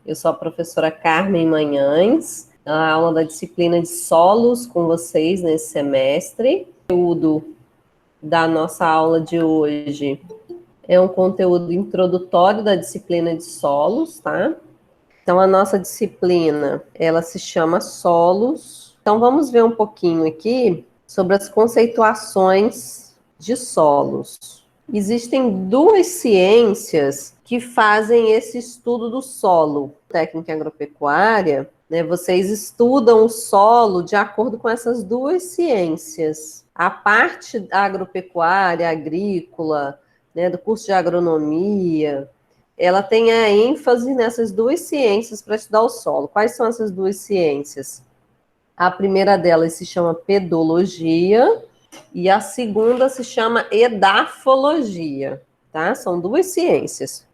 Eu sou a professora Carmen Manhães, a aula da disciplina de solos com vocês nesse semestre. O conteúdo da nossa aula de hoje é um conteúdo introdutório da disciplina de solos, tá? Então, a nossa disciplina, ela se chama solos. Então, vamos ver um pouquinho aqui sobre as conceituações de solos. Existem duas ciências que fazem esse estudo do solo. Técnica agropecuária, né, vocês estudam o solo de acordo com essas duas ciências. A parte agropecuária, agrícola, né, do curso de agronomia, ela tem a ênfase nessas duas ciências para estudar o solo. Quais são essas duas ciências? A primeira delas se chama pedologia e a segunda se chama edafologia, tá? São duas ciências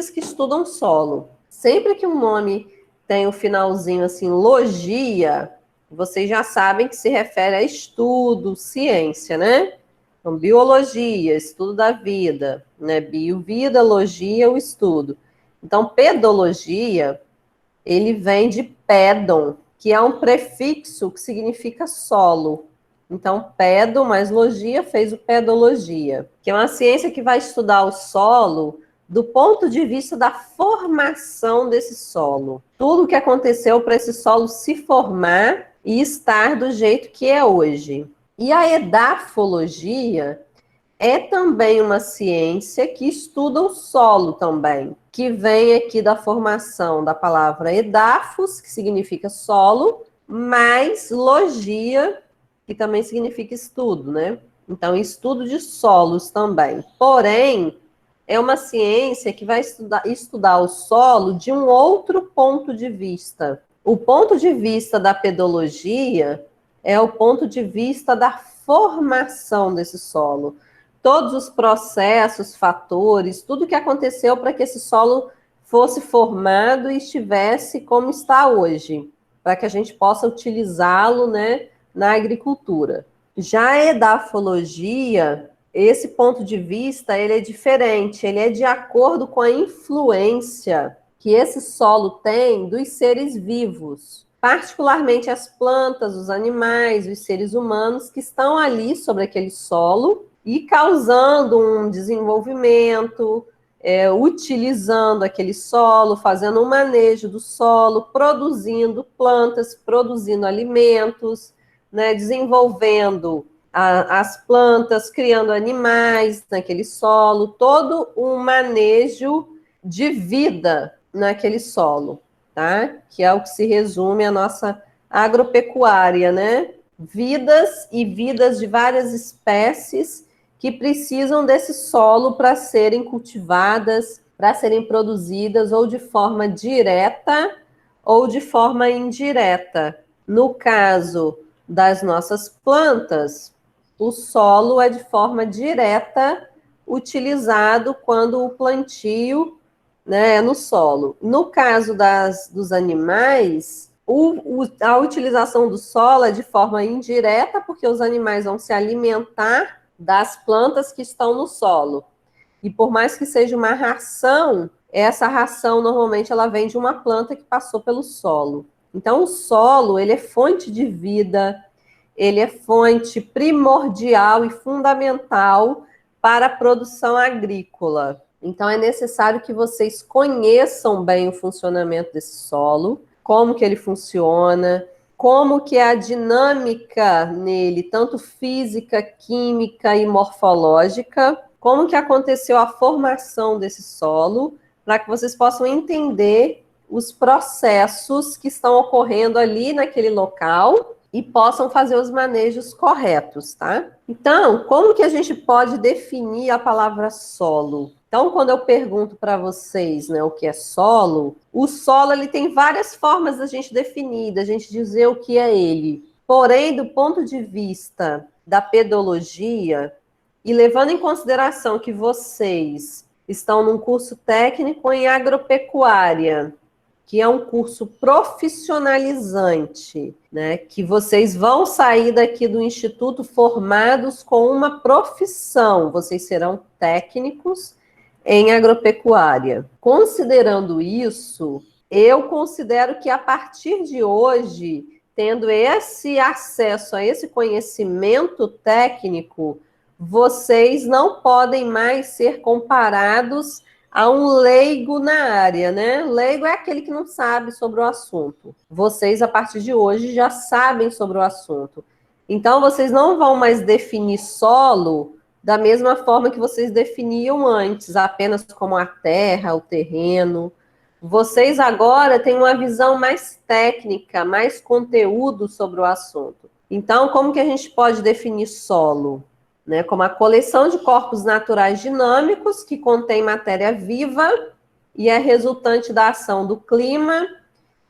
que estudam solo. Sempre que um nome tem o finalzinho assim, logia, vocês já sabem que se refere a estudo, ciência, né? Então, biologia, estudo da vida, né? Bio, vida, logia, o estudo. Então, pedologia, ele vem de pedon, que é um prefixo que significa solo. Então, pedo mais logia fez o pedologia, que é uma ciência que vai estudar o solo do ponto de vista da formação desse solo. Tudo o que aconteceu para esse solo se formar e estar do jeito que é hoje. E a edafologia é também uma ciência que estuda o solo também, que vem aqui da formação da palavra edafos, que significa solo, mais logia, que também significa estudo, né? Então, estudo de solos também. Porém, é uma ciência que vai estudar o solo de um outro ponto de vista. O ponto de vista da pedologia é o ponto de vista da formação desse solo. Todos os processos, fatores, tudo que aconteceu para que esse solo fosse formado e estivesse como está hoje, para que a gente possa utilizá-lo, né, na agricultura. Já a edafologia, esse ponto de vista, ele é diferente, ele é de acordo com a influência que esse solo tem dos seres vivos, particularmente as plantas, os animais, os seres humanos que estão ali sobre aquele solo e causando um desenvolvimento, utilizando aquele solo, fazendo um manejo do solo, produzindo plantas, produzindo alimentos, né, desenvolvendo as plantas, criando animais naquele solo, todo um manejo de vida naquele solo, tá? Que é o que se resume a nossa agropecuária, né? Vidas e vidas de várias espécies que precisam desse solo para serem cultivadas, para serem produzidas ou de forma direta ou de forma indireta. No caso das nossas plantas, o solo é de forma direta utilizado quando o plantio, né, é no solo. No caso dos animais, a utilização do solo é de forma indireta, porque os animais vão se alimentar das plantas que estão no solo. E por mais que seja uma ração, essa ração normalmente ela vem de uma planta que passou pelo solo. Então o solo, ele é fonte de vida, ele é fonte primordial e fundamental para a produção agrícola. Então é necessário que vocês conheçam bem o funcionamento desse solo, como que ele funciona, como que é a dinâmica nele, tanto física, química e morfológica, como que aconteceu a formação desse solo, para que vocês possam entender os processos que estão ocorrendo ali naquele local e possam fazer os manejos corretos, tá? Então, como que a gente pode definir a palavra solo? Então, quando eu pergunto para vocês, né, o que é solo, o solo ele tem várias formas da gente definir, da gente dizer o que é ele. Porém, do ponto de vista da pedologia, e levando em consideração que vocês estão num curso técnico em agropecuária, que é um curso profissionalizante, né? Que vocês vão sair daqui do instituto formados com uma profissão, vocês serão técnicos em agropecuária. Considerando isso, eu considero que a partir de hoje, tendo esse acesso a esse conhecimento técnico, vocês não podem mais ser comparados a um leigo na área, né? Leigo é aquele que não sabe sobre o assunto. Vocês, a partir de hoje, já sabem sobre o assunto. Então, vocês não vão mais definir solo da mesma forma que vocês definiam antes, apenas como a terra, o terreno. Vocês agora têm uma visão mais técnica, mais conteúdo sobre o assunto. Então, como que a gente pode definir solo? Né, como a coleção de corpos naturais dinâmicos que contém matéria viva e é resultante da ação do clima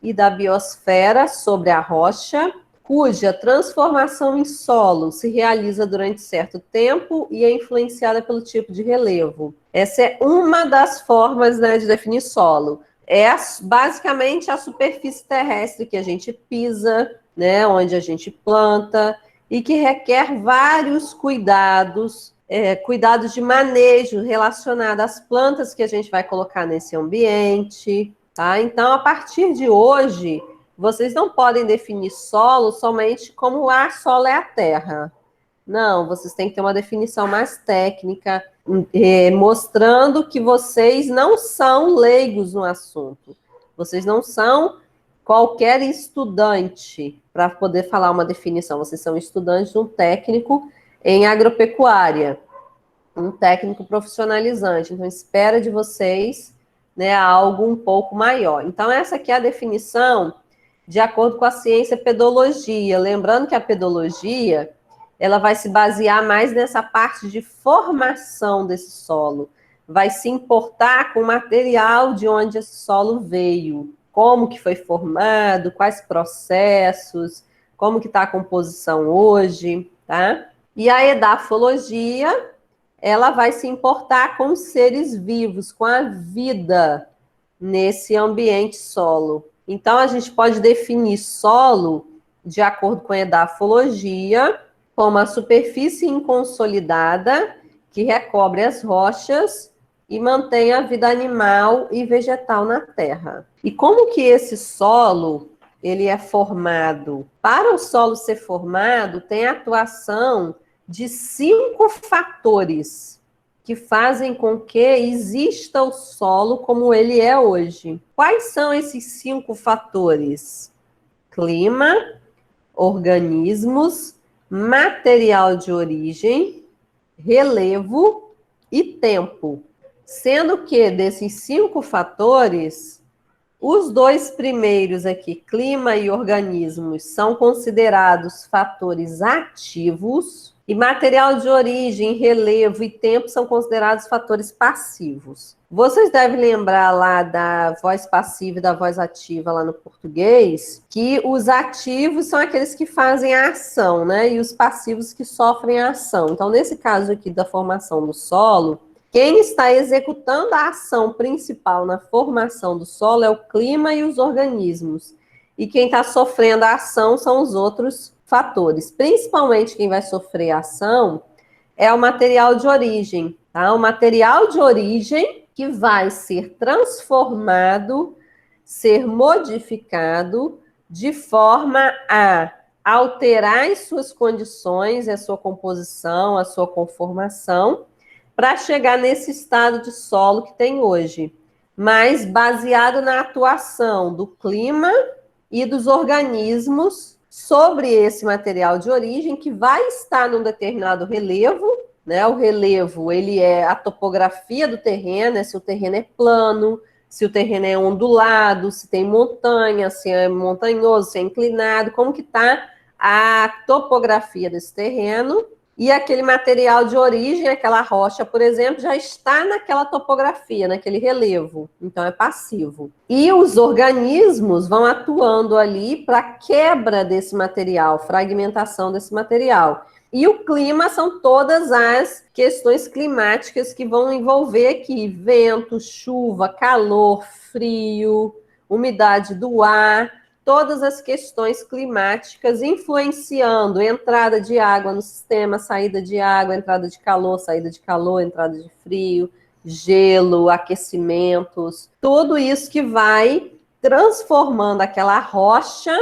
e da biosfera sobre a rocha, cuja transformação em solo se realiza durante certo tempo e é influenciada pelo tipo de relevo. Essa é uma das formas, né, de definir solo. É basicamente a superfície terrestre que a gente pisa, né, onde a gente planta, e que requer vários cuidados, cuidados de manejo relacionado às plantas que a gente vai colocar nesse ambiente, tá? Então, a partir de hoje, vocês não podem definir solo somente como solo é a terra. Não, vocês têm que ter uma definição mais técnica, mostrando que vocês não são leigos no assunto. Vocês não são qualquer estudante para poder falar uma definição. Vocês são estudantes de um técnico em agropecuária, um técnico profissionalizante. Então, espera de vocês, né, algo um pouco maior. Então, essa aqui é a definição de acordo com a ciência pedologia. Lembrando que a pedologia, ela vai se basear mais nessa parte de formação desse solo. Vai se importar com o material de onde esse solo veio, como que foi formado, quais processos, como que está a composição hoje, tá? E a edafologia, ela vai se importar com os seres vivos, com a vida nesse ambiente solo. Então, a gente pode definir solo, de acordo com a edafologia, como a superfície inconsolidada que recobre as rochas e mantém a vida animal e vegetal na terra. E como que esse solo ele é formado? Para o solo ser formado, tem a atuação de 5 fatores que fazem com que exista o solo como ele é hoje. Quais são esses 5 fatores? Clima, organismos, material de origem, relevo e tempo. Sendo que desses 5 fatores, os 2 primeiros aqui, clima e organismos, são considerados fatores ativos, e material de origem, relevo e tempo são considerados fatores passivos. Vocês devem lembrar lá da voz passiva e da voz ativa lá no português, que os ativos são aqueles que fazem a ação, né? E os passivos que sofrem a ação. Então, nesse caso aqui da formação do solo, quem está executando a ação principal na formação do solo é o clima e os organismos. E quem está sofrendo a ação são os outros fatores. Principalmente quem vai sofrer a ação é o material de origem, tá? O material de origem que vai ser transformado, ser modificado de forma a alterar as suas condições, a sua composição, a sua conformação, para chegar nesse estado de solo que tem hoje, mas baseado na atuação do clima e dos organismos sobre esse material de origem que vai estar num determinado relevo, né? O relevo, ele é a topografia do terreno, né? Se o terreno é plano, se o terreno é ondulado, se tem montanha, se é montanhoso, se é inclinado, como que está a topografia desse terreno. E aquele material de origem, aquela rocha, por exemplo, já está naquela topografia, naquele relevo. Então, é passivo. E os organismos vão atuando ali para quebra desse material, fragmentação desse material. E o clima são todas as questões climáticas que vão envolver aqui: vento, chuva, calor, frio, umidade do ar. Todas as questões climáticas influenciando entrada de água no sistema, saída de água, entrada de calor, saída de calor, entrada de frio, gelo, aquecimentos, tudo isso que vai transformando aquela rocha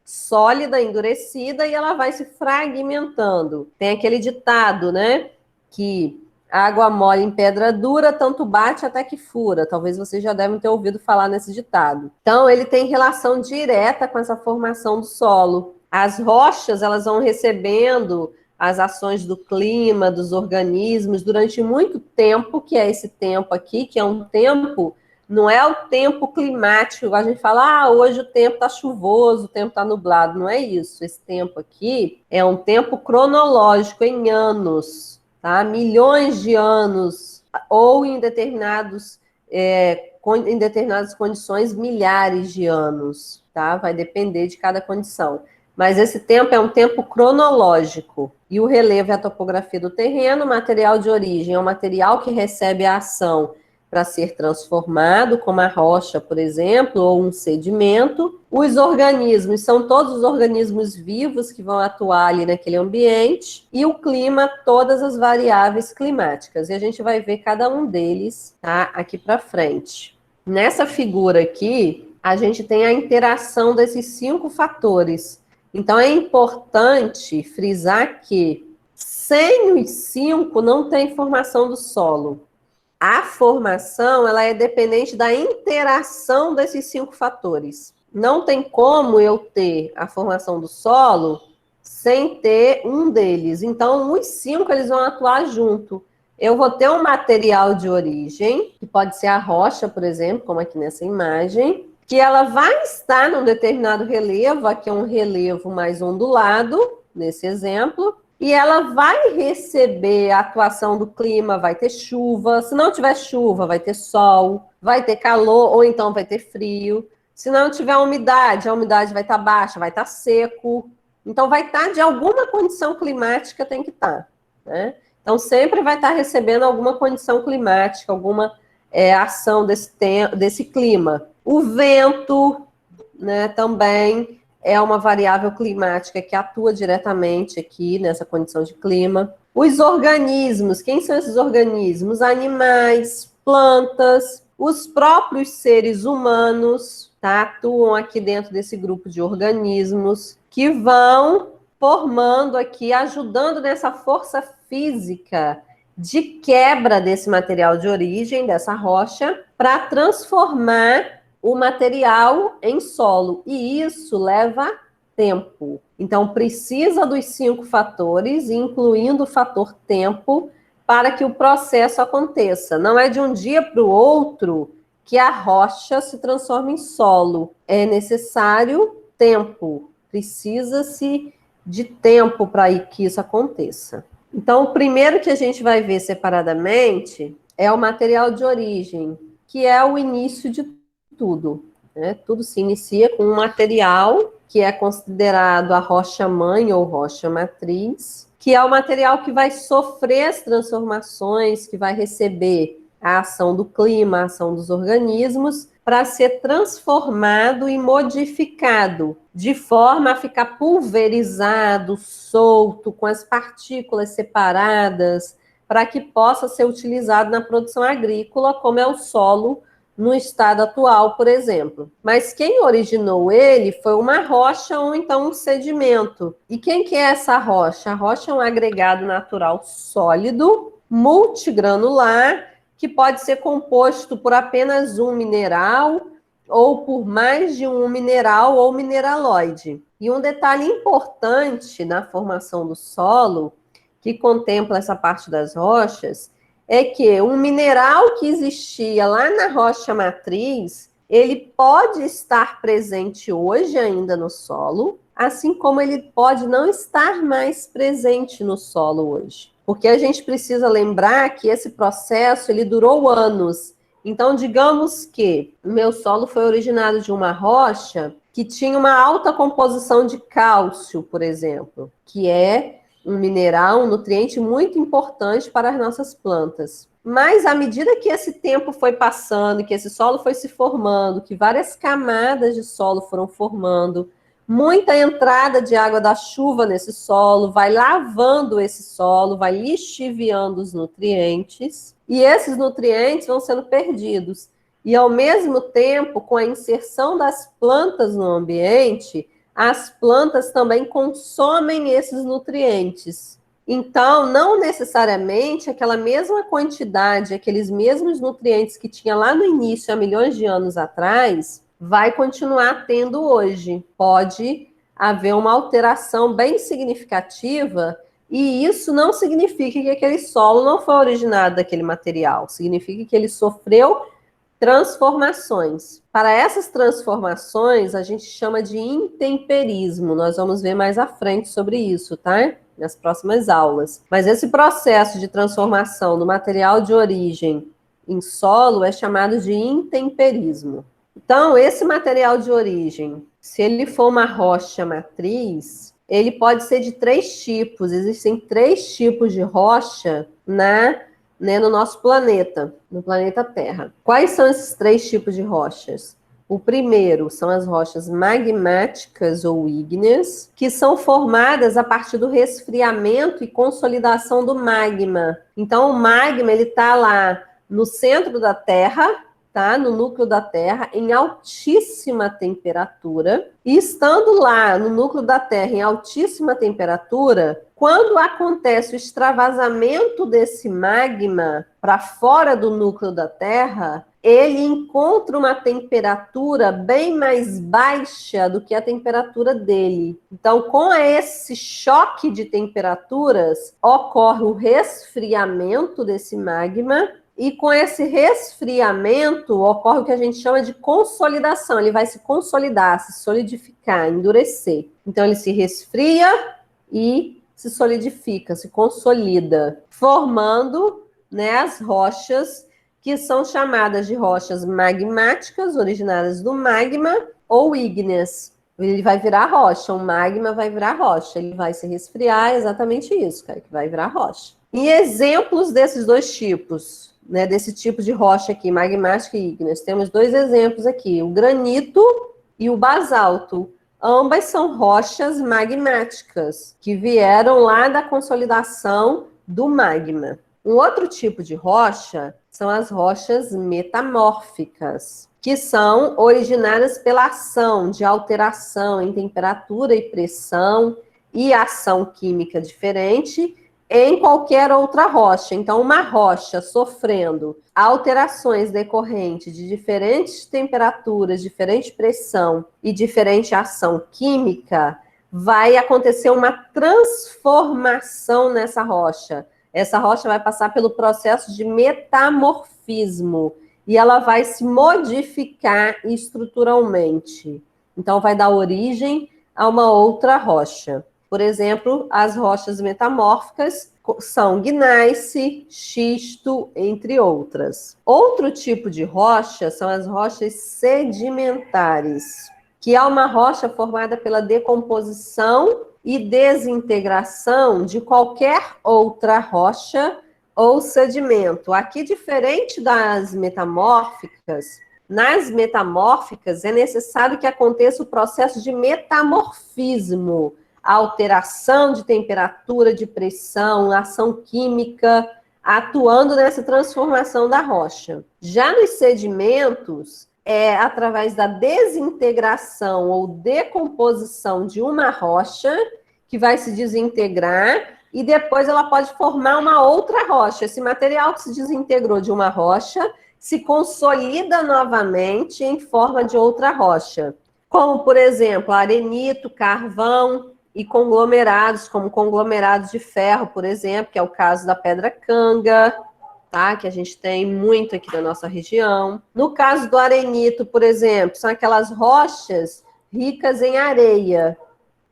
sólida, endurecida, e ela vai se fragmentando. Tem aquele ditado, né? Que água mole em pedra dura, tanto bate até que fura. Talvez vocês já devem ter ouvido falar nesse ditado. Então, ele tem relação direta com essa formação do solo. As rochas, elas vão recebendo as ações do clima, dos organismos, durante muito tempo, que é esse tempo aqui, que é um tempo, não é o tempo climático, a gente fala, hoje o tempo está chuvoso, o tempo está nublado, não é isso. Esse tempo aqui é um tempo cronológico, em anos, tá? Milhões de anos, ou em determinadas condições, milhares de anos, tá? Vai depender de cada condição. Mas esse tempo é um tempo cronológico. E o relevo é a topografia do terreno, o material de origem é o material que recebe a ação para ser transformado, como a rocha, por exemplo, ou um sedimento. Os organismos são todos os organismos vivos que vão atuar ali naquele ambiente. E o clima, todas as variáveis climáticas. E a gente vai ver cada um deles, tá, aqui para frente. Nessa figura aqui, a gente tem a interação desses 5 fatores. Então, é importante frisar que sem os 5 não tem formação do solo. A formação, ela é dependente da interação desses 5 fatores. Não tem como eu ter a formação do solo sem ter um deles. Então, os 5, eles vão atuar junto. Eu vou ter um material de origem, que pode ser a rocha, por exemplo, como aqui nessa imagem, que ela vai estar num determinado relevo, aqui é um relevo mais ondulado, nesse exemplo, e ela vai receber a atuação do clima, vai ter chuva, se não tiver chuva, vai ter sol, vai ter calor, ou então vai ter frio. Se não tiver umidade, a umidade vai estar baixa, vai estar seco. Então, vai estar de alguma condição climática, tem que estar, né? Então, sempre vai estar recebendo alguma condição climática, alguma ação desse clima. O vento, né, também é uma variável climática que atua diretamente aqui nessa condição de clima. Os organismos, quem são esses organismos? Animais, plantas, os próprios seres humanos, tá, atuam aqui dentro desse grupo de organismos que vão formando aqui, ajudando nessa força física de quebra desse material de origem, dessa rocha, para transformar o material em solo, e isso leva tempo. Então, precisa dos 5 fatores, incluindo o fator tempo, para que o processo aconteça. Não é de um dia para o outro que a rocha se transforma em solo. É necessário tempo, precisa-se de tempo para que isso aconteça. Então, o primeiro que a gente vai ver separadamente é o material de origem, que é o início de tudo, né? Tudo se inicia com um material que é considerado a rocha-mãe ou rocha-matriz, que é o material que vai sofrer as transformações, que vai receber a ação do clima, a ação dos organismos, para ser transformado e modificado, de forma a ficar pulverizado, solto, com as partículas separadas, para que possa ser utilizado na produção agrícola, como é o solo no estado atual, por exemplo. Mas quem originou ele foi uma rocha ou então um sedimento. E quem que é essa rocha? A rocha é um agregado natural sólido, multigranular, que pode ser composto por apenas um mineral ou por mais de um mineral ou mineraloide. E um detalhe importante na formação do solo, que contempla essa parte das rochas, é que um mineral que existia lá na rocha matriz, ele pode estar presente hoje ainda no solo, assim como ele pode não estar mais presente no solo hoje. Porque a gente precisa lembrar que esse processo, ele durou anos. Então, digamos que o meu solo foi originado de uma rocha que tinha uma alta composição de cálcio, por exemplo, que é um mineral, um nutriente muito importante para as nossas plantas. Mas, à medida que esse tempo foi passando, que esse solo foi se formando, que várias camadas de solo foram formando, muita entrada de água da chuva nesse solo, vai lavando esse solo, vai lixiviando os nutrientes, e esses nutrientes vão sendo perdidos. E, ao mesmo tempo, com a inserção das plantas no ambiente, as plantas também consomem esses nutrientes. Então, não necessariamente aquela mesma quantidade, aqueles mesmos nutrientes que tinha lá no início, há milhões de anos atrás, vai continuar tendo hoje. Pode haver uma alteração bem significativa, e isso não significa que aquele solo não foi originado daquele material, significa que ele sofreu transformações. Para essas transformações, a gente chama de intemperismo. Nós vamos ver mais à frente sobre isso, tá? Nas próximas aulas. Mas esse processo de transformação do material de origem em solo é chamado de intemperismo. Então, esse material de origem, se ele for uma rocha matriz, ele pode ser de 3 tipos. Existem 3 tipos de rocha no nosso planeta, no planeta Terra. Quais são esses 3 tipos de rochas? O primeiro são as rochas magmáticas ou ígneas, que são formadas a partir do resfriamento e consolidação do magma. Então, o magma ele está lá no centro da Terra, tá? No núcleo da Terra, em altíssima temperatura. E estando lá no núcleo da Terra em altíssima temperatura, quando acontece o extravasamento desse magma para fora do núcleo da Terra, ele encontra uma temperatura bem mais baixa do que a temperatura dele. Então, com esse choque de temperaturas, ocorre o resfriamento desse magma, e com esse resfriamento ocorre o que a gente chama de consolidação. Ele vai se consolidar, se solidificar, endurecer. Então, ele se resfria e se solidifica, se consolida, formando, as rochas que são chamadas de rochas magmáticas, originadas do magma, ou ígneas. Ele vai virar rocha, o magma vai virar rocha, ele vai se resfriar, exatamente isso, que vai virar rocha. E exemplos desses 2 tipos, desse tipo de rocha aqui, magmática e ígneas, temos 2 exemplos aqui, o granito e o basalto. Ambas são rochas magmáticas, que vieram lá da consolidação do magma. Um outro tipo de rocha são as rochas metamórficas, que são originadas pela ação de alteração em temperatura e pressão e ação química diferente em qualquer outra rocha. Então, uma rocha sofrendo alterações decorrentes de diferentes temperaturas, diferente pressão e diferente ação química, vai acontecer uma transformação nessa rocha. Essa rocha vai passar pelo processo de metamorfismo e ela vai se modificar estruturalmente. Então, vai dar origem a uma outra rocha. Por exemplo, as rochas metamórficas são gneiss, xisto, entre outras. Outro tipo de rocha são as rochas sedimentares, que é uma rocha formada pela decomposição e desintegração de qualquer outra rocha ou sedimento. Aqui, diferente das metamórficas, nas metamórficas é necessário que aconteça o processo de metamorfismo, a alteração de temperatura, de pressão, ação química, atuando nessa transformação da rocha. Já nos sedimentos, é através da desintegração ou decomposição de uma rocha que vai se desintegrar e depois ela pode formar uma outra rocha. Esse material que se desintegrou de uma rocha se consolida novamente em forma de outra rocha, como, por exemplo, arenito, carvão e conglomerados, como conglomerados de ferro, por exemplo, que é o caso da pedra canga, tá? Que a gente tem muito aqui na nossa região. No caso do arenito, por exemplo, são aquelas rochas ricas em areia.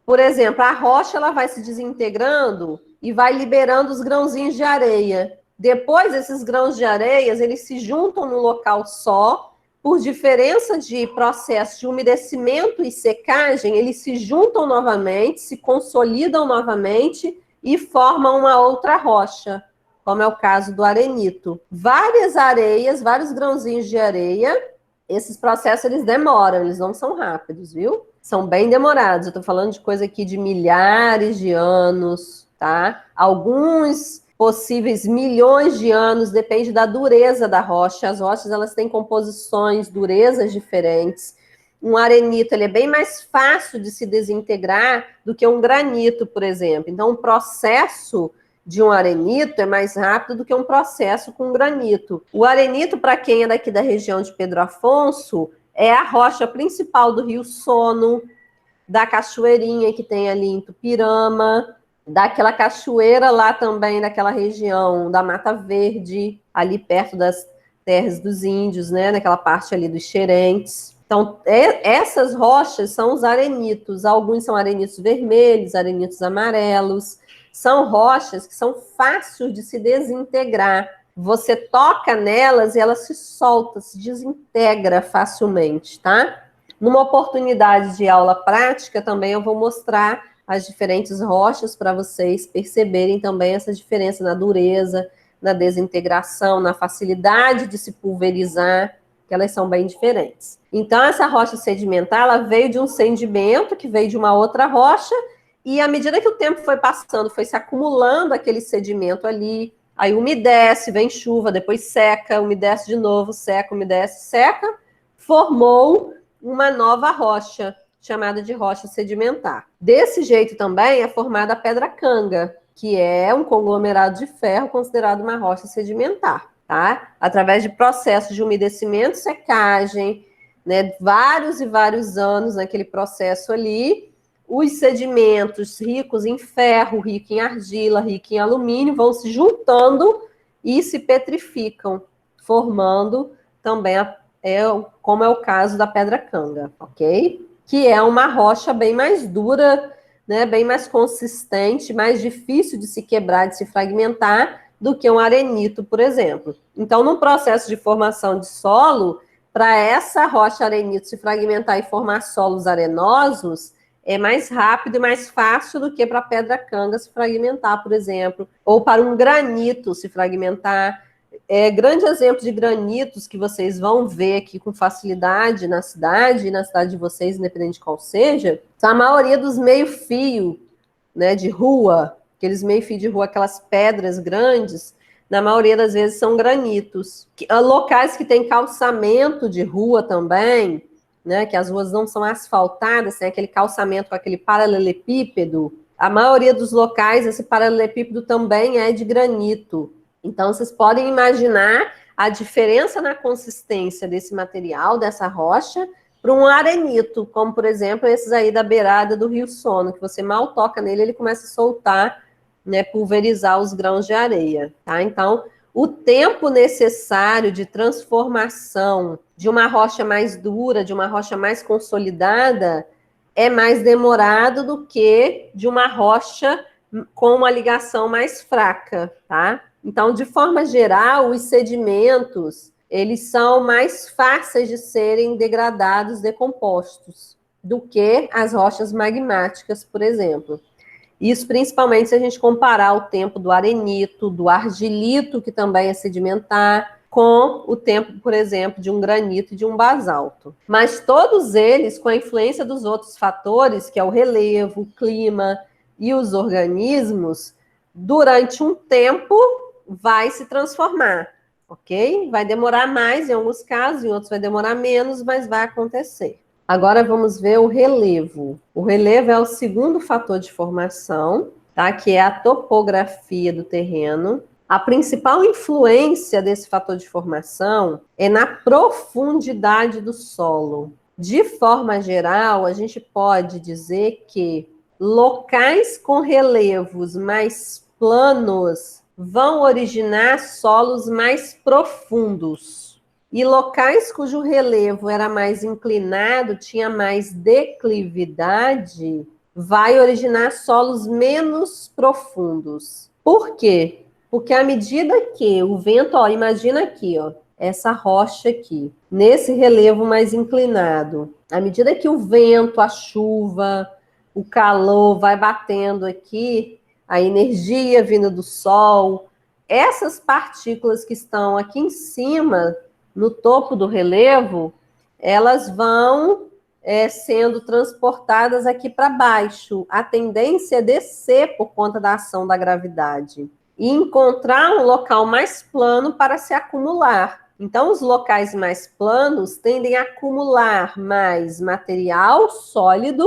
Por exemplo, a rocha ela vai se desintegrando e vai liberando os grãozinhos de areia. Depois, esses grãos de areia, eles se juntam num local só, por diferença de processo de umedecimento e secagem, eles se juntam novamente, se consolidam novamente e formam uma outra rocha, como é o caso do arenito. Várias areias, vários grãozinhos de areia, esses processos eles demoram, eles não são rápidos, viu? são bem demorados. Eu estou falando de coisa aqui de milhares de anos, tá? Alguns possíveis milhões de anos, depende da dureza da rocha. As rochas, elas têm composições, durezas diferentes. Um arenito, ele é bem mais fácil de se desintegrar do que um granito, por exemplo. Então, o processo de um arenito é mais rápido do que um processo com granito. O arenito, para quem é daqui da região de Pedro Afonso, é a rocha principal do Rio Sono, da cachoeirinha que tem ali em Tupirama, daquela cachoeira lá também, daquela região da Mata Verde, ali perto das terras dos índios, né? Naquela parte ali dos Xerentes. Então, essas rochas são os arenitos. Alguns são arenitos vermelhos, arenitos amarelos. São rochas que são fáceis de se desintegrar. Você toca nelas e ela se solta, se desintegra facilmente, tá? Numa oportunidade de aula prática, também eu vou mostrar as diferentes rochas para vocês perceberem também essa diferença na dureza, na desintegração, na facilidade de se pulverizar, que elas são bem diferentes. Então, essa rocha sedimentar, ela veio de um sedimento que veio de uma outra rocha, e à medida que o tempo foi passando, foi se acumulando aquele sedimento ali, aí umedece, vem chuva, depois seca, umedece de novo, seca, umedece, seca, formou uma nova rocha, chamada de rocha sedimentar. Desse jeito também é formada a pedra canga, que é um conglomerado de ferro considerado uma rocha sedimentar, tá? Através de processos de umedecimento, secagem, né, vários e vários anos naquele processo ali, os sedimentos ricos em ferro, ricos em argila, ricos em alumínio, vão se juntando e se petrificam, formando também como é o caso da pedra canga, ok? Que é uma rocha bem mais dura, né, bem mais consistente, mais difícil de se quebrar, de se fragmentar, do que um arenito, por exemplo. Então, no processo de formação de solo, para essa rocha arenito se fragmentar e formar solos arenosos, é mais rápido e mais fácil do que para a pedra canga se fragmentar, por exemplo, ou para um granito se fragmentar. Grande exemplo de granitos que vocês vão ver aqui com facilidade na cidade, e na cidade de vocês, independente de qual seja, a maioria dos meio-fio, né, de rua, aqueles meio-fio de rua, aquelas pedras grandes, na maioria das vezes são granitos. Locais que tem calçamento de rua também, né, que as ruas não são asfaltadas, tem aquele calçamento com aquele paralelepípedo, a maioria dos locais, esse paralelepípedo também é de granito. Então, vocês podem imaginar a diferença na consistência desse material, dessa rocha, para um arenito, como, por exemplo, esses aí da beirada do Rio Sono, que você mal toca nele, ele começa a soltar, né, pulverizar os grãos de areia, tá? Então, o tempo necessário de transformação de uma rocha mais dura, de uma rocha mais consolidada, é mais demorado do que de uma rocha com uma ligação mais fraca, tá? Então, de forma geral, os sedimentos, eles são mais fáceis de serem degradados, decompostos, do que as rochas magmáticas, por exemplo. Isso principalmente se a gente comparar o tempo do arenito, do argilito, que também é sedimentar, com o tempo, por exemplo, de um granito e de um basalto. Mas todos eles, com a influência dos outros fatores, que é o relevo, o clima e os organismos, durante um tempo vai se transformar, ok? Vai demorar mais em alguns casos, em outros vai demorar menos, mas vai acontecer. Agora vamos ver o relevo. O relevo é o segundo fator de formação, tá? Que é a topografia do terreno. A principal influência desse fator de formação é na profundidade do solo. De forma geral, a gente pode dizer que locais com relevos mais planos vão originar solos mais profundos. E locais cujo relevo era mais inclinado, tinha mais declividade, vai originar solos menos profundos. Por quê? Porque à medida que o vento, ó, imagina aqui, ó, essa rocha aqui, nesse relevo mais inclinado, à medida que o vento, a chuva, o calor vai batendo aqui, a energia vindo do sol, essas partículas que estão aqui em cima, no topo do relevo, elas vão sendo transportadas aqui para baixo. A tendência é descer por conta da ação da gravidade e encontrar um local mais plano para se acumular. Então, os locais mais planos tendem a acumular mais material sólido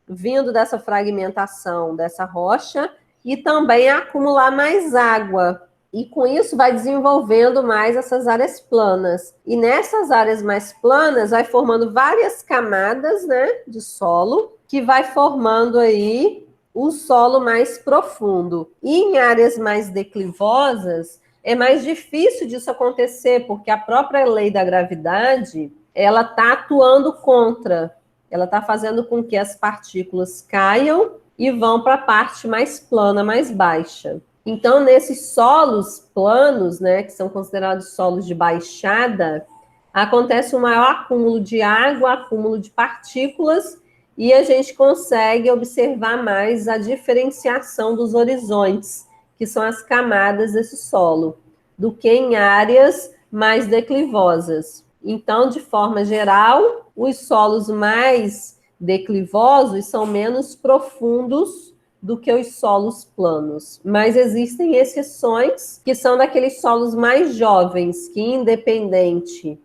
vindo dessa fragmentação dessa rocha e também a acumular mais água. E com isso vai desenvolvendo mais essas áreas planas. E nessas áreas mais planas vai formando várias camadas, né, de solo, que vai formando aí o solo mais profundo. E em áreas mais declivosas é mais difícil disso acontecer, porque a própria lei da gravidade, ela está atuando contra. Ela está fazendo com que as partículas caiam e vão para a parte mais plana, mais baixa. Então, nesses solos planos, né, que são considerados solos de baixada, acontece um maior acúmulo de água, acúmulo de partículas, e a gente consegue observar mais a diferenciação dos horizontes, que são as camadas desse solo, do que em áreas mais declivosas. Então, de forma geral, os solos mais declivosos são menos profundos do que os solos planos. Mas existem exceções, que são daqueles solos mais jovens, que independente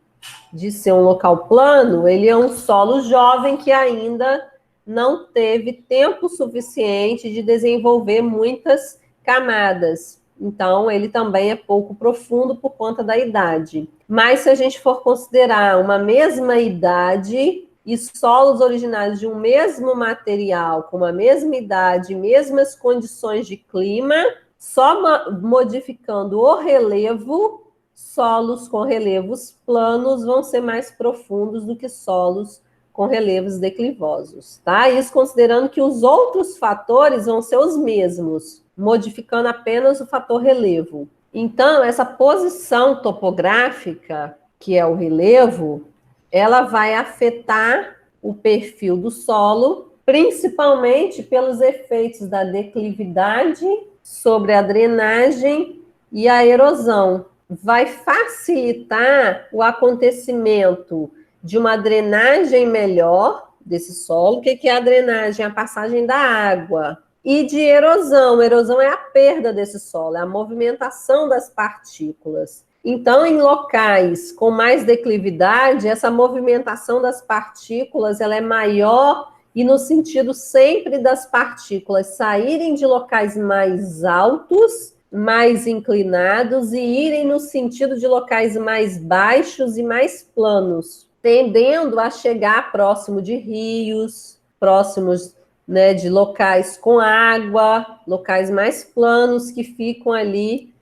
de ser um local plano, ele é um solo jovem que ainda não teve tempo suficiente de desenvolver muitas camadas. Então, ele também é pouco profundo por conta da idade. Mas se a gente for considerar uma mesma idade e solos originários de um mesmo material, com a mesma idade, mesmas condições de clima, só modificando o relevo, solos com relevos planos vão ser mais profundos do que solos com relevos declivosos, tá? Isso considerando que os outros fatores vão ser os mesmos, modificando apenas o fator relevo. Então, essa posição topográfica, que é o relevo, ela vai afetar o perfil do solo, principalmente pelos efeitos da declividade sobre a drenagem e a erosão. Vai facilitar o acontecimento de uma drenagem melhor desse solo. O que é a drenagem? A passagem da água. E de erosão. Erosão é a perda desse solo, é a movimentação das partículas. Então, em locais com mais declividade, essa movimentação das partículas ela é maior e no sentido sempre das partículas saírem de locais mais altos, mais inclinados e irem no sentido de locais mais baixos e mais planos, tendendo a chegar próximo de rios, próximos, né, de locais com água, locais mais planos que ficam ali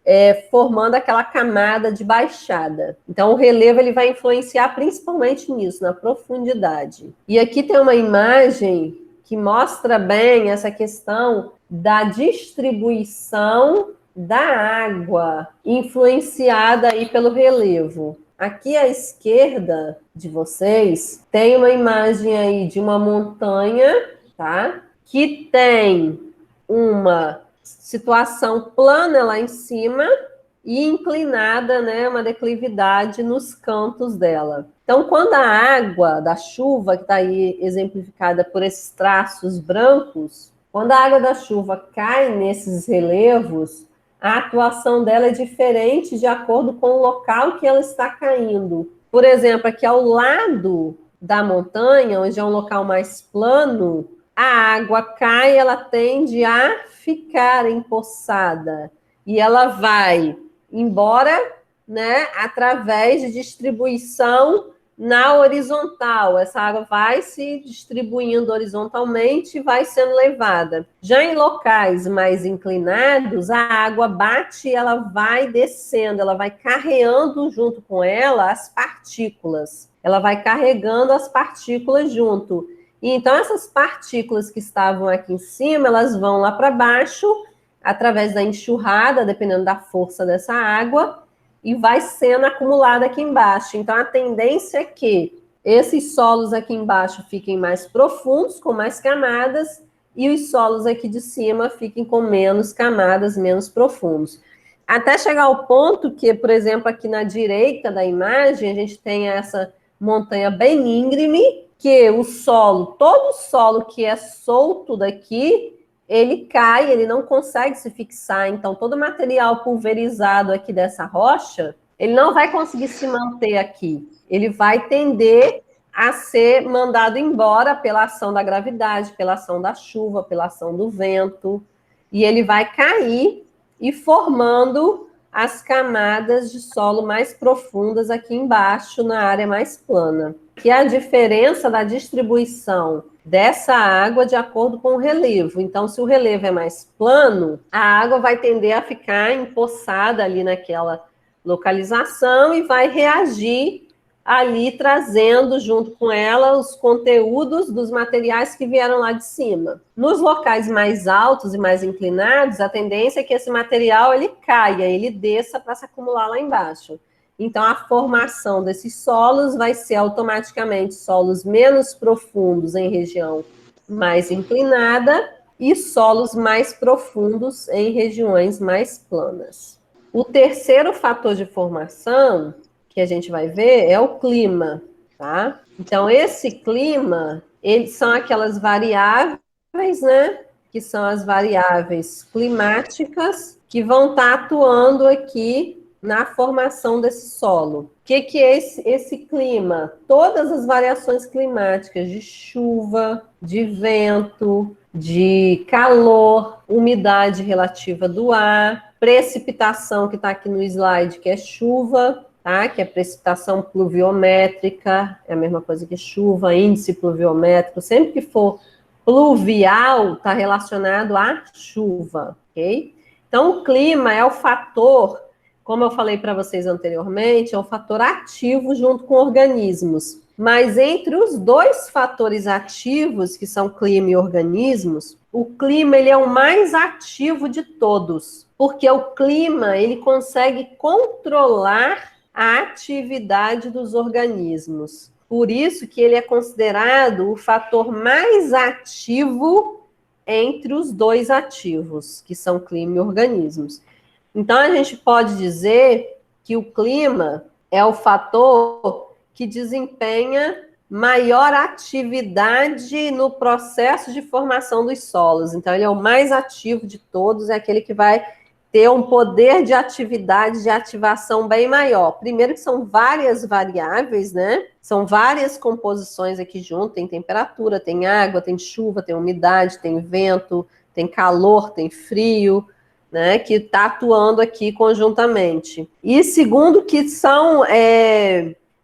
formando aquela camada de baixada. Então, o relevo ele vai influenciar principalmente nisso, na profundidade. E aqui tem uma imagem que mostra bem essa questão da distribuição da água influenciada aí pelo relevo. Aqui à esquerda de vocês tem uma imagem aí de uma montanha, tá? Que tem uma situação plana lá em cima e inclinada, né, uma declividade nos cantos dela. Então, quando a água da chuva, que está aí exemplificada por esses traços brancos, quando a água da chuva cai nesses relevos, a atuação dela é diferente de acordo com o local que ela está caindo. Por exemplo, aqui ao lado da montanha, onde é um local mais plano, a água cai, ela tende a ficar empoçada e ela vai embora, né, através de distribuição na horizontal. Essa água vai se distribuindo horizontalmente e vai sendo levada. Já em locais mais inclinados, a água bate e ela vai descendo, ela vai carreando junto com ela as partículas. Ela vai carregando as partículas junto. E então, essas partículas que estavam aqui em cima, elas vão lá para baixo, através da enxurrada, dependendo da força dessa água, e vai sendo acumulada aqui embaixo. Então, a tendência é que esses solos aqui embaixo fiquem mais profundos, com mais camadas, e os solos aqui de cima fiquem com menos camadas, menos profundos. Até chegar ao ponto que, por exemplo, aqui na direita da imagem, a gente tem essa montanha bem íngreme, que o solo, todo o solo que é solto daqui, ele cai, ele não consegue se fixar. Então, todo o material pulverizado aqui dessa rocha, ele não vai conseguir se manter aqui. Ele vai tender a ser mandado embora pela ação da gravidade, pela ação da chuva, pela ação do vento. E ele vai cair e formando as camadas de solo mais profundas aqui embaixo, na área mais plana. Que é a diferença da distribuição dessa água de acordo com o relevo. Então, se o relevo é mais plano, a água vai tender a ficar empoçada ali naquela localização e vai reagir ali, trazendo junto com ela os conteúdos dos materiais que vieram lá de cima. Nos locais mais altos e mais inclinados, a tendência é que esse material ele caia, ele desça para se acumular lá embaixo. Então, a formação desses solos vai ser automaticamente solos menos profundos em região mais inclinada e solos mais profundos em regiões mais planas. O terceiro fator de formação que a gente vai ver é o clima, tá? Então, esse clima, eles são aquelas variáveis, né? Que são as variáveis climáticas que vão estar atuando aqui na formação desse solo. O que é esse clima? Todas as variações climáticas de chuva, de vento, de calor, umidade relativa do ar, precipitação, que está aqui no slide, que é chuva, tá? Que é precipitação pluviométrica, é a mesma coisa que chuva, índice pluviométrico, sempre que for pluvial, está relacionado à chuva, ok? Então, o clima é o fator, como eu falei para vocês anteriormente, é um fator ativo junto com organismos. Mas entre os dois fatores ativos, que são clima e organismos, o clima ele é o mais ativo de todos, porque o clima ele consegue controlar a atividade dos organismos. Por isso que ele é considerado o fator mais ativo entre os dois ativos, que são clima e organismos. Então, a gente pode dizer que o clima é o fator que desempenha maior atividade no processo de formação dos solos. Então, ele é o mais ativo de todos, é aquele que vai ter um poder de atividade, de ativação bem maior. Primeiro que são várias variáveis, né? São várias composições aqui junto, tem temperatura, tem água, tem chuva, tem umidade, tem vento, tem calor, tem frio, né, que está atuando aqui conjuntamente. E segundo, que são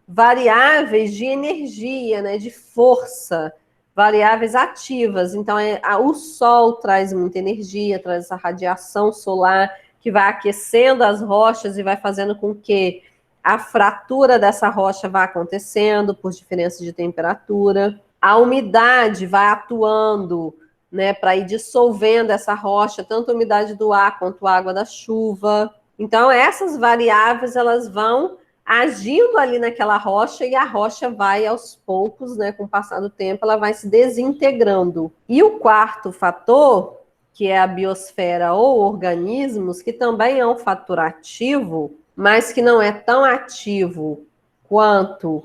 variáveis de energia, né, de força, variáveis ativas. Então, o Sol traz muita energia, traz essa radiação solar que vai aquecendo as rochas e vai fazendo com que a fratura dessa rocha vá acontecendo por diferença de temperatura. A umidade vai atuando, né, para ir dissolvendo essa rocha, tanto a umidade do ar quanto a água da chuva. Então, essas variáveis, elas vão agindo ali naquela rocha e a rocha vai aos poucos, né, com o passar do tempo, ela vai se desintegrando. E o quarto fator, que é a biosfera ou organismos, que também é um fator ativo, mas que não é tão ativo quanto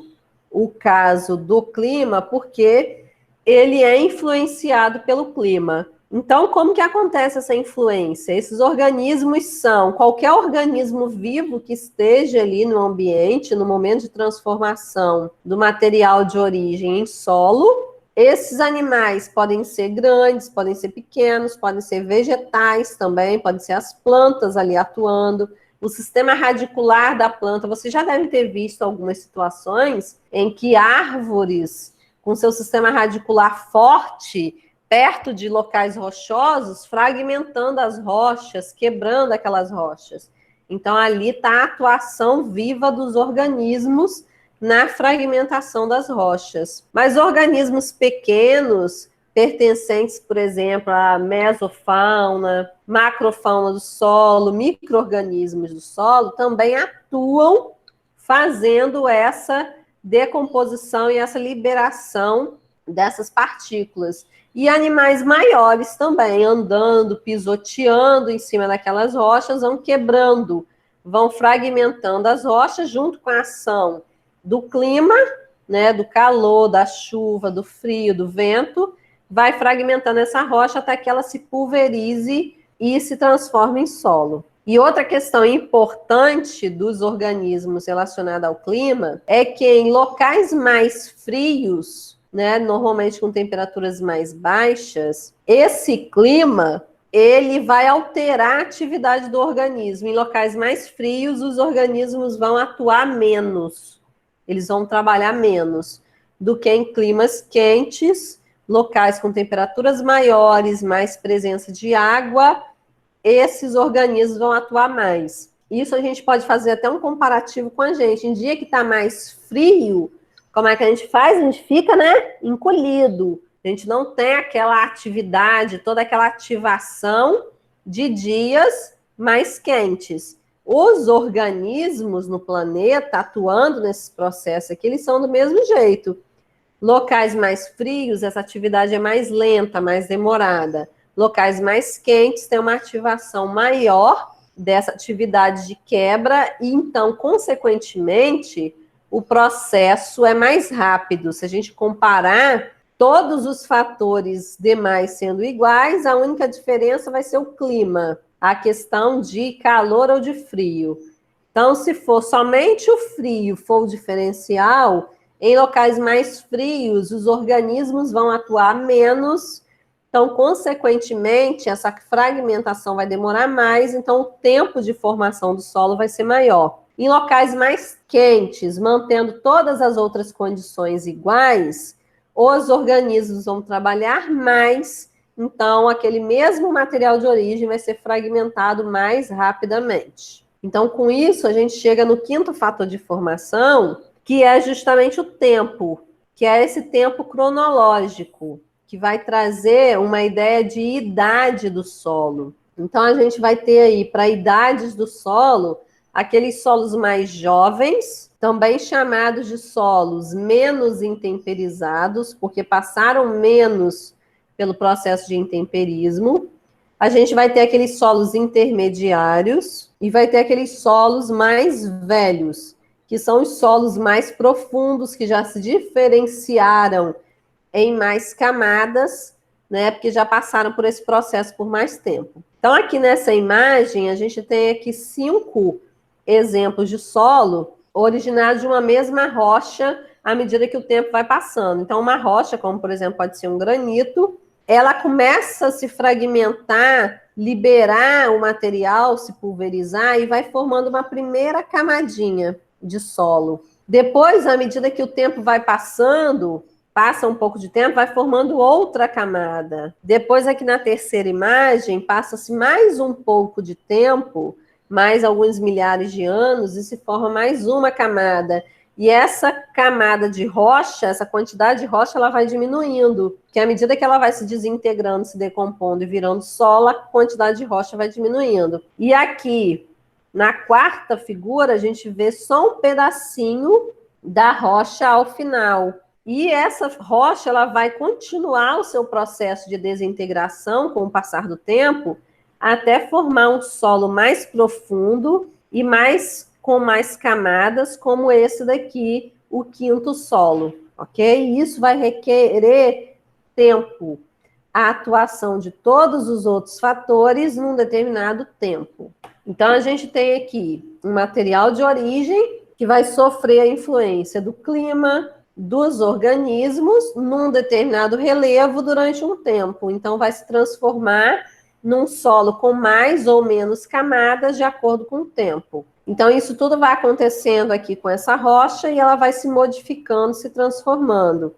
o caso do clima, porque ele é influenciado pelo clima. Então, como que acontece essa influência? Esses organismos são qualquer organismo vivo que esteja ali no ambiente, no momento de transformação do material de origem em solo. Esses animais podem ser grandes, podem ser pequenos, podem ser vegetais também, podem ser as plantas ali atuando. O sistema radicular da planta, você já deve ter visto algumas situações em que árvores com seu sistema radicular forte, perto de locais rochosos, fragmentando as rochas, quebrando aquelas rochas. Então, ali está a atuação viva dos organismos na fragmentação das rochas. Mas organismos pequenos, pertencentes, por exemplo, à mesofauna, macrofauna do solo, micro-organismos do solo, também atuam fazendo essa decomposição e essa liberação dessas partículas. E animais maiores também, andando, pisoteando em cima daquelas rochas, vão quebrando, vão fragmentando as rochas junto com a ação do clima, né, do calor, da chuva, do frio, do vento, vai fragmentando essa rocha até que ela se pulverize e se transforme em solo. E outra questão importante dos organismos relacionada ao clima é que em locais mais frios, né, normalmente com temperaturas mais baixas, esse clima ele vai alterar a atividade do organismo. Em locais mais frios, os organismos vão atuar menos, eles vão trabalhar menos do que em climas quentes, locais com temperaturas maiores, mais presença de água, esses organismos vão atuar mais. Isso a gente pode fazer até um comparativo com a gente. Em dia que está mais frio, como é que a gente faz? A gente fica, né, encolhido. A gente não tem aquela atividade, toda aquela ativação de dias mais quentes. Os organismos no planeta atuando nesse processo aqui, eles são do mesmo jeito. Locais mais frios, essa atividade é mais lenta, mais demorada. Locais mais quentes têm uma ativação maior dessa atividade de quebra e, então, consequentemente, o processo é mais rápido. Se a gente comparar todos os fatores demais sendo iguais, a única diferença vai ser o clima, a questão de calor ou de frio. Então, se for somente o frio for o diferencial, em locais mais frios, os organismos vão atuar menos, então, consequentemente, essa fragmentação vai demorar mais, então o tempo de formação do solo vai ser maior. Em locais mais quentes, mantendo todas as outras condições iguais, os organismos vão trabalhar mais, então aquele mesmo material de origem vai ser fragmentado mais rapidamente. Então, com isso, a gente chega no quinto fator de formação, que é justamente o tempo, que é esse tempo cronológico, que vai trazer uma ideia de idade do solo. Então, a gente vai ter aí, para idades do solo, aqueles solos mais jovens, também chamados de solos menos intemperizados, porque passaram menos pelo processo de intemperismo. A gente vai ter aqueles solos intermediários e vai ter aqueles solos mais velhos, que são os solos mais profundos, que já se diferenciaram em mais camadas, né, porque já passaram por esse processo por mais tempo. Então, aqui nessa imagem, a gente tem aqui 5 exemplos de solo originados de uma mesma rocha à medida que o tempo vai passando. Então, uma rocha, como por exemplo pode ser um granito, ela começa a se fragmentar, liberar o material, se pulverizar e vai formando uma primeira camadinha de solo. Depois, à medida que o tempo vai passando, passa um pouco de tempo, vai formando outra camada. Depois, aqui na terceira imagem, passa-se mais um pouco de tempo, mais alguns milhares de anos, e se forma mais uma camada. E essa camada de rocha, essa quantidade de rocha, ela vai diminuindo, porque à medida que ela vai se desintegrando, se decompondo e virando solo, a quantidade de rocha vai diminuindo. E aqui, na quarta figura, a gente vê só um pedacinho da rocha ao final. E essa rocha, ela vai continuar o seu processo de desintegração com o passar do tempo, até formar um solo mais profundo e com mais camadas, como esse daqui, o quinto solo, ok? Isso vai requerer tempo, a atuação de todos os outros fatores num determinado tempo. Então, a gente tem aqui um material de origem que vai sofrer a influência do clima, dos organismos, num determinado relevo durante um tempo. Então, vai se transformar num solo com mais ou menos camadas de acordo com o tempo. Então, isso tudo vai acontecendo aqui com essa rocha e ela vai se modificando, se transformando,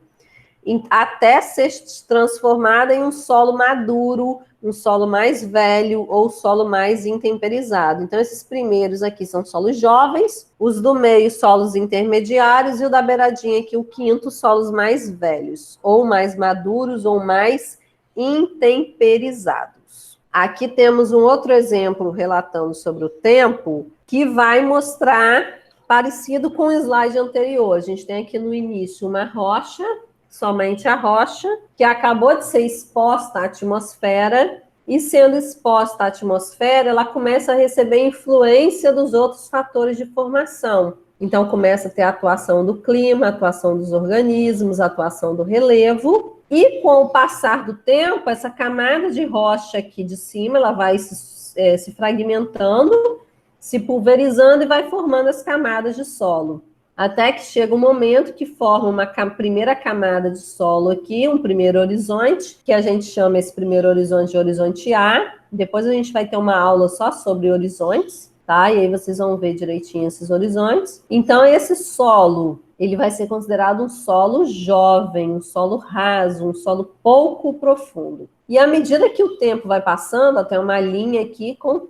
até ser transformada em um solo maduro, um solo mais velho ou solo mais intemperizado. Então, esses primeiros aqui são solos jovens, os do meio, solos intermediários, e o da beiradinha aqui, o quinto, solos mais velhos, ou mais maduros, ou mais intemperizados. Aqui temos um outro exemplo relatando sobre o tempo, que vai mostrar, parecido com o slide anterior. A gente tem aqui no início uma rocha, somente a rocha, que acabou de ser exposta à atmosfera, e sendo exposta à atmosfera, ela começa a receber influência dos outros fatores de formação. Então começa a ter a atuação do clima, a atuação dos organismos, a atuação do relevo, e com o passar do tempo, essa camada de rocha aqui de cima, ela vai se fragmentando, se pulverizando e vai formando as camadas de solo. Até que chega um momento que forma uma primeira camada de solo aqui, um primeiro horizonte, que a gente chama esse primeiro horizonte de horizonte A. Depois a gente vai ter uma aula só sobre horizontes, tá? E aí vocês vão ver direitinho esses horizontes. Então, esse solo, ele vai ser considerado um solo jovem, um solo raso, um solo pouco profundo. E à medida que o tempo vai passando, até uma linha aqui com o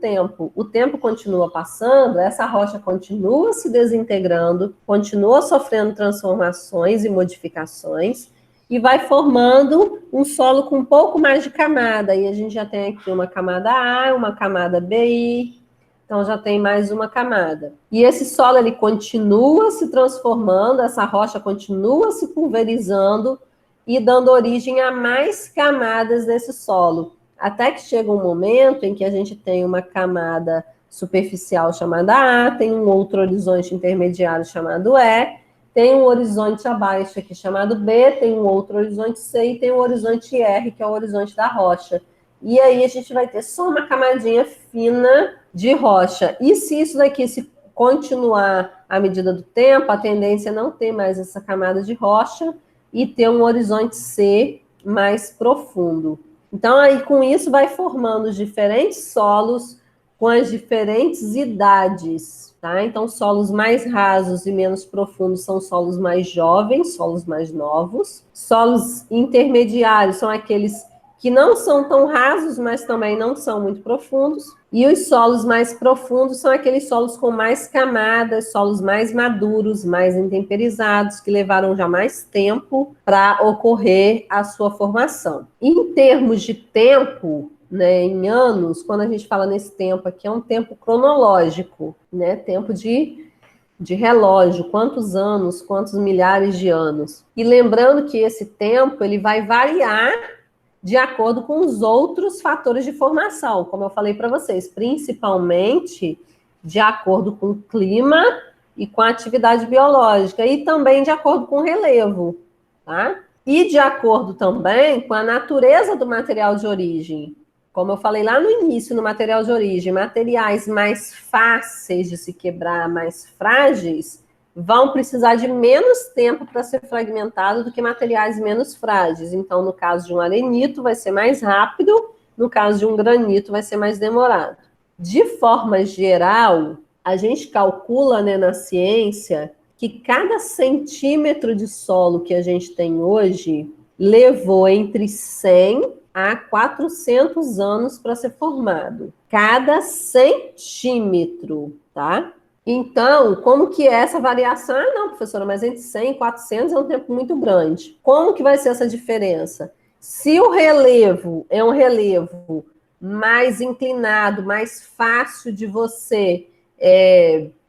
tempo continua passando, essa rocha continua se desintegrando, continua sofrendo transformações e modificações, e vai formando um solo com um pouco mais de camada. E a gente já tem aqui uma camada A, uma camada BI, então já tem mais uma camada. E esse solo, ele continua se transformando, essa rocha continua se pulverizando, e dando origem a mais camadas desse solo. Até que chega um momento em que a gente tem uma camada superficial chamada A, tem um outro horizonte intermediário chamado E, tem um horizonte abaixo aqui chamado B, tem um outro horizonte C e tem um horizonte R, que é o horizonte da rocha. E aí a gente vai ter só uma camadinha fina de rocha. E se isso daqui se continuar à medida do tempo, a tendência é não ter mais essa camada de rocha, e ter um horizonte C mais profundo. Então, aí com isso vai formando os diferentes solos com as diferentes idades, tá? Então, solos mais rasos e menos profundos são solos mais jovens, solos mais novos. Solos intermediários são aqueles que não são tão rasos, mas também não são muito profundos. E os solos mais profundos são aqueles solos com mais camadas, solos mais maduros, mais intemperizados, que levaram já mais tempo para ocorrer a sua formação. Em termos de tempo, né, em anos, quando a gente fala nesse tempo aqui, é um tempo cronológico, né, tempo de relógio, quantos anos, quantos milhares de anos. E lembrando que esse tempo ele vai variar de acordo com os outros fatores de formação, como eu falei para vocês, principalmente de acordo com o clima e com a atividade biológica, e também de acordo com o relevo, tá? E de acordo também com a natureza do material de origem. Como eu falei lá no início, no material de origem, materiais mais fáceis de se quebrar, mais frágeis, vão precisar de menos tempo para ser fragmentado do que materiais menos frágeis. Então, no caso de um arenito, vai ser mais rápido, no caso de um granito, vai ser mais demorado. De forma geral, a gente calcula, né, na ciência que cada centímetro de solo que a gente tem hoje levou entre 100 a 400 anos para ser formado. Cada centímetro, tá? Então, como que é essa variação? Ah, não, professora, mas entre 100 e 400 é um tempo muito grande. Como que vai ser essa diferença? Se o relevo é um relevo mais inclinado, mais fácil de você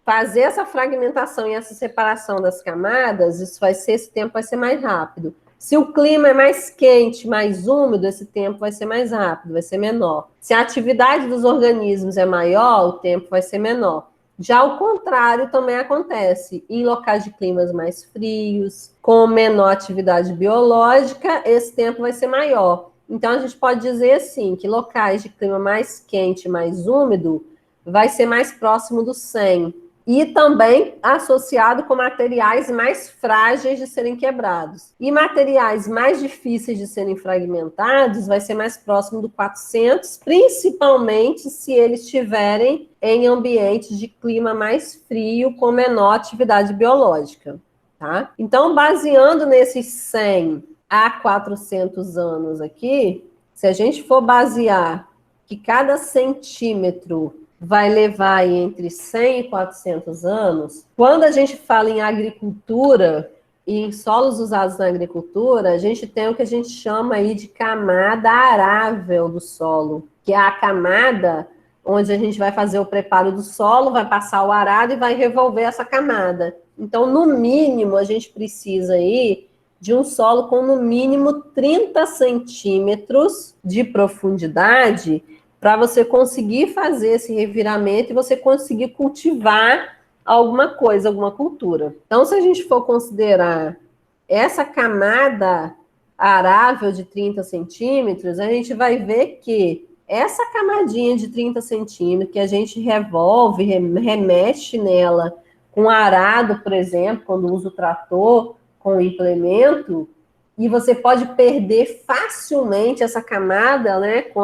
fazer essa fragmentação e essa separação das camadas, esse tempo vai ser mais rápido. Se o clima é mais quente, mais úmido, esse tempo vai ser mais rápido, vai ser menor. Se a atividade dos organismos é maior, o tempo vai ser menor. Já o contrário também acontece. Em locais de climas mais frios, com menor atividade biológica, esse tempo vai ser maior. Então, a gente pode dizer assim, que locais de clima mais quente, mais úmido, vai ser mais próximo do 100. E também associado com materiais mais frágeis de serem quebrados. E materiais mais difíceis de serem fragmentados vai ser mais próximo do 400, principalmente se eles estiverem em ambientes de clima mais frio, com menor atividade biológica. Tá? Então, baseando nesses 100 a 400 anos aqui, se a gente for basear que cada centímetro vai levar aí entre 100 e 400 anos. Quando a gente fala em agricultura e em solos usados na agricultura, a gente tem o que a gente chama aí de camada arável do solo, que é a camada onde a gente vai fazer o preparo do solo, vai passar o arado e vai revolver essa camada. Então, no mínimo, a gente precisa aí de um solo com no mínimo 30 centímetros de profundidade para você conseguir fazer esse reviramento e você conseguir cultivar alguma coisa, alguma cultura. Então, se a gente for considerar essa camada arável de 30 centímetros, a gente vai ver que essa camadinha de 30 centímetros que a gente revolve, remexe nela com arado, por exemplo, quando usa o trator com o implemento, e você pode perder facilmente essa camada, né, com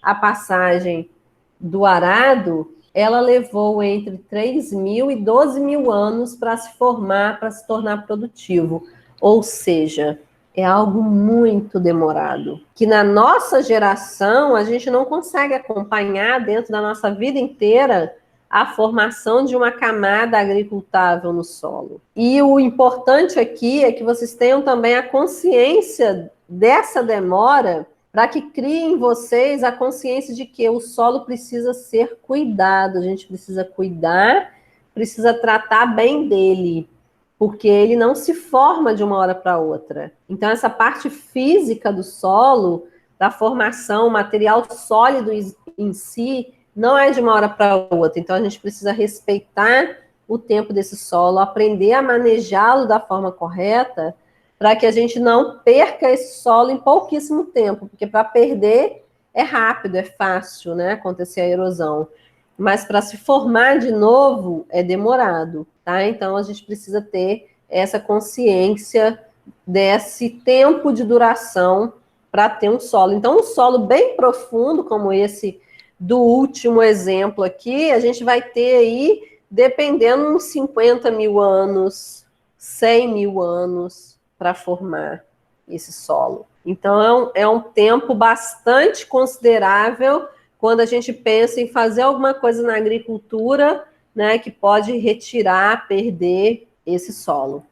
a passagem do arado, ela levou entre 3.000 e 12.000 anos para se formar, para se tornar produtivo. Ou seja, é algo muito demorado, que na nossa geração a gente não consegue acompanhar dentro da nossa vida inteira a formação de uma camada agricultável no solo. E o importante aqui é que vocês tenham também a consciência dessa demora, para que criem em vocês a consciência de que o solo precisa ser cuidado, a gente precisa cuidar, precisa tratar bem dele, porque ele não se forma de uma hora para outra. Então, essa parte física do solo, da formação, o material sólido em si, não é de uma hora para outra. Então, a gente precisa respeitar o tempo desse solo, aprender a manejá-lo da forma correta, para que a gente não perca esse solo em pouquíssimo tempo, porque para perder é rápido, é fácil, né, acontecer a erosão. Mas para se formar de novo é demorado, tá? Então a gente precisa ter essa consciência desse tempo de duração para ter um solo. Então, um solo bem profundo, como esse do último exemplo aqui, a gente vai ter aí, dependendo, uns 50.000 anos, 100.000 anos para formar esse solo. Então, é um tempo bastante considerável quando a gente pensa em fazer alguma coisa na agricultura, né, que pode retirar, perder esse solo.